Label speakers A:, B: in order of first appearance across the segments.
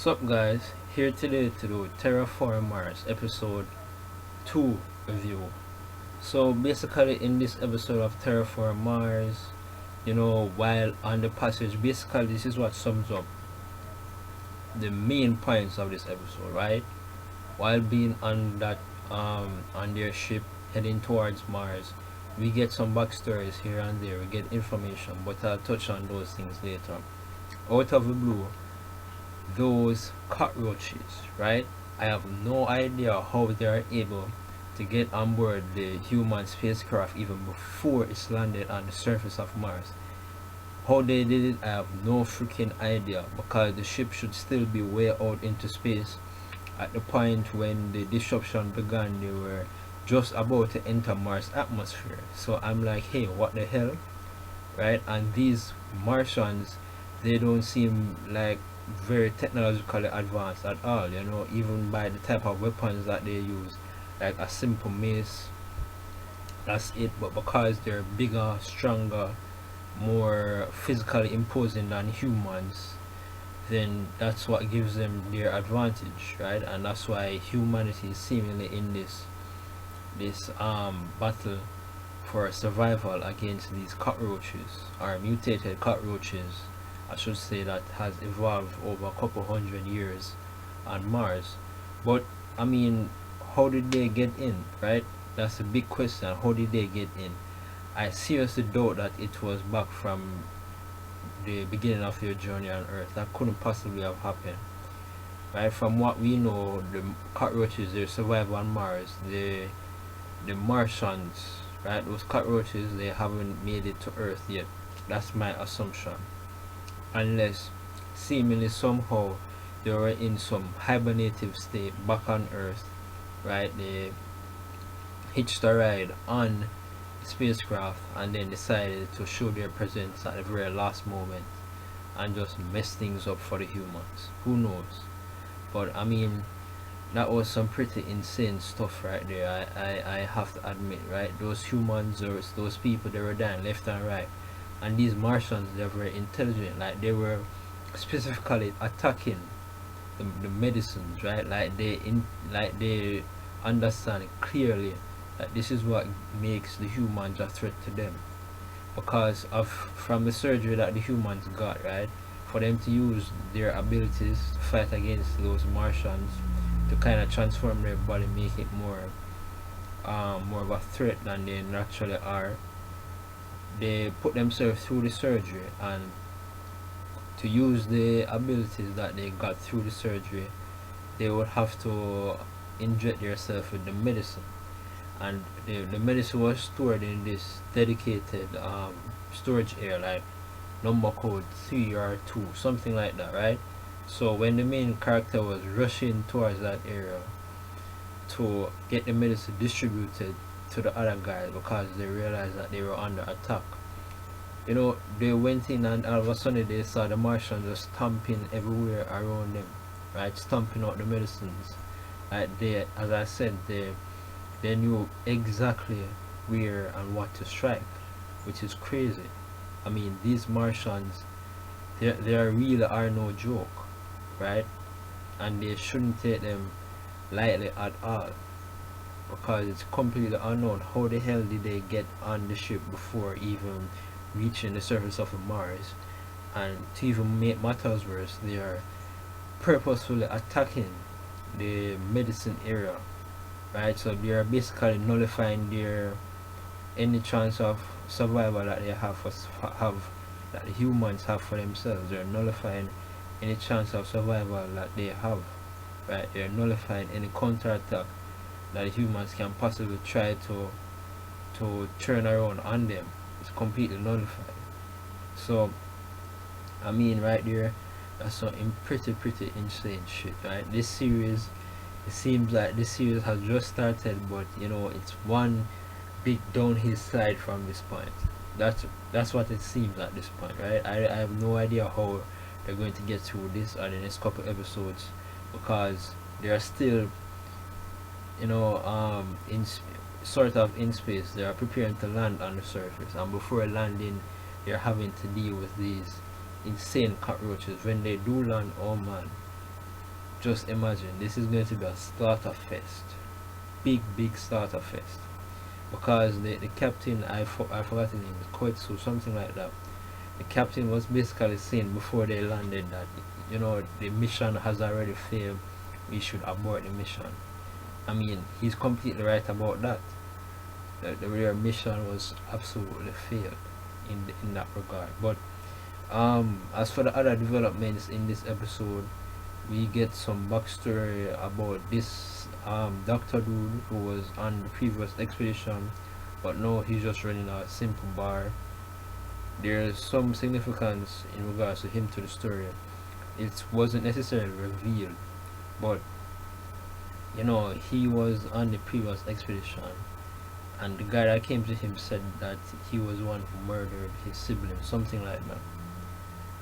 A: Sup guys, here today to do Terra Formars episode 2 review. So basically in this episode of Terra Formars, while on the passage, basically this is what sums up the main points of this episode, right? While being on that on their ship heading towards Mars, we get some backstories here and there, we get information, but I'll touch on those things later. Out of the blue, those cockroaches, right? I have no idea how they are able to get on board the human spacecraft even before it's landed on the surface of Mars. How they did it, I have no freaking idea, because the ship should still be way out into space. At the point when the disruption began, they were just about to enter Mars atmosphere. So I'm like, hey, what the hell, right? And these Martians, they don't seem like very technologically advanced at all, even by the type of weapons that they use, like a simple mace, that's it. But because they're bigger, stronger, more physically imposing than humans, then that's what gives them their advantage, right? And that's why humanity is seemingly in this battle for survival against these cockroaches, or mutated cockroaches I should say, that has evolved over a couple hundred years on Mars. But I mean, how did they get in, right? That's a big question. How did they get in? I seriously doubt that it was back from the beginning of their journey on Earth. That couldn't possibly have happened, right? From what we know, the cockroaches, they survive on Mars. The Martians, right? Those cockroaches, they haven't made it to Earth yet. That's my assumption, unless seemingly somehow they were in some hibernative state back on Earth, right? They hitched a ride on spacecraft and then decided to show their presence at the very last moment and just mess things up for the humans. Who knows? But I mean, that was some pretty insane stuff right there. I have to admit, right? Those humans, or those people, they were dying left and right. And these Martians, they were very intelligent. Like, they were specifically attacking the medicines, right? Like they understand clearly that this is what makes the humans a threat to them, because of from the surgery that the humans got, right? For them to use their abilities to fight against those Martians, to kind of transform their body, make it more of a threat than they naturally are. They put themselves through the surgery, and to use the abilities that they got through the surgery, they would have to inject themselves with the medicine, and the medicine was stored in this dedicated storage area, like number code 3 or 2, something like that, right? So when the main character was rushing towards that area to get the medicine distributed to the other guys, because they realized that they were under attack, they went in, and all of a sudden they saw the Martians just stomping everywhere around them, right? Stomping out the medicines. Like, they, as I said, they knew exactly where and what to strike, which is crazy. I mean, these Martians, they really are no joke, right? And they shouldn't take them lightly at all, because it's completely unknown how the hell did they get on the ship before even reaching the surface of Mars. And to even make matters worse, they are purposefully attacking the medicine area, right? So they are basically nullifying their any chance of survival that they have that the humans have for themselves. They're nullifying any chance of survival that they have, right? They're nullifying any counterattack that the humans can possibly try to turn around on them. It's completely nullified. So I mean, right there, that's some pretty insane shit, right? This series, it seems like this series has just started, but it's one big downhill slide from this point. That's what it seems at this point, right? I have no idea how they're going to get through this or the next couple episodes, because they are still sort of in space. They are preparing to land on the surface, and before landing they're having to deal with these insane cockroaches. When they do land, oh man, just imagine, this is going to be a starter fest, big starter fest, because the captain, I forgot his name, Koitsu, something like that. The captain was basically saying before they landed that, the mission has already failed, we should abort the mission. I mean, he's completely right about that. Their mission was absolutely failed in that regard. But as for the other developments in this episode, we get some backstory about this doctor dude who was on the previous expedition, but no, he's just running a simple bar. There's some significance in regards to him to the story. It wasn't necessarily revealed, but he was on the previous expedition, and the guy that came to him said that he was one who murdered his sibling, something like that.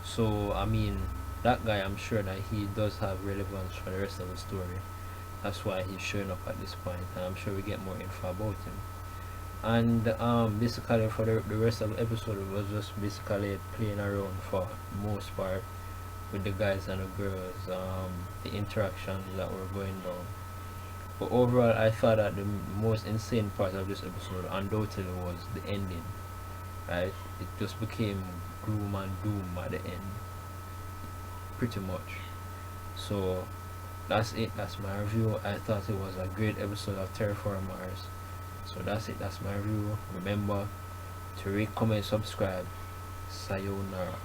A: So I mean, that guy, I'm sure that he does have relevance for the rest of the story. That's why he's showing up at this point, and I'm sure we get more info about him. And basically for the rest of the episode, it was just basically playing around for the most part with the guys and the girls, the interactions that were going down. But overall, I thought that the most insane part of this episode undoubtedly was the ending. Right? It just became gloom and doom at the end, pretty much. So that's it. That's my review. I thought it was a great episode of Terra Formars. So that's it. That's my review. Remember to rate, comment, subscribe. Sayonara.